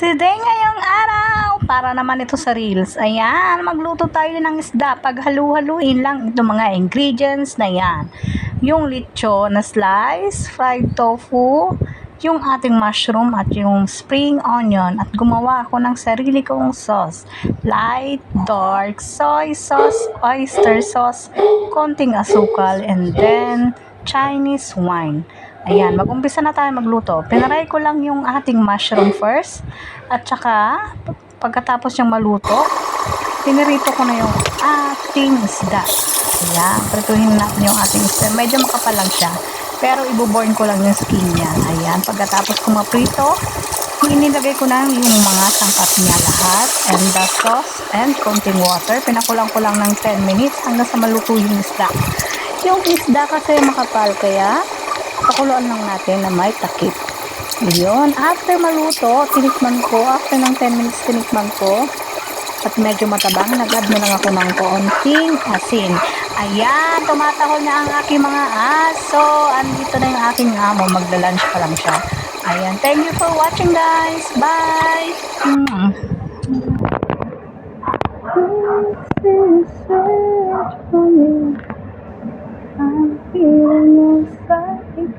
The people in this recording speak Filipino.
Today ngayong araw, para naman ito sa Reels. Ayan, magluto tayo ng isda. Paghalu-haluin lang itong mga ingredients na yan. Yung lechon na slice, fried tofu, yung ating mushroom at yung spring onion. At gumawa ako ng sarili kong sauce. Light, dark, soy sauce, oyster sauce, konting asukal, and then Chinese wine. Ayan, mag-umpisa na tayo magluto. Pinaray ko lang yung ating mushroom first. At saka, pagkatapos yung maluto, pinirito ko na yung ating isda. Ayan, prituhin natin yung ating isda. Medyo makapal lang siya. Pero ibuborn ko lang yung skin niya. Ayan, pagkatapos ko maprito, inilagay ko na yung mga sangkap niya lahat. And the sauce and konting water. Pinakulang ko lang ng 10 minutes hanggang sa maluto yung isda. Yung isda kasi makapal, kaya pakuluan lang natin na may takip. Yun, after maluto, tinikman ko, after ng 10 minutes tinikman ko, at medyo matabang, nag-add na lang ako ng konting asin. Ayan, tumatahol na ang aking mga aso. Andito na yung aking amo, magla-lunch pa lang siya. Ayan, thank you for watching guys. Bye! I'm feeling inside.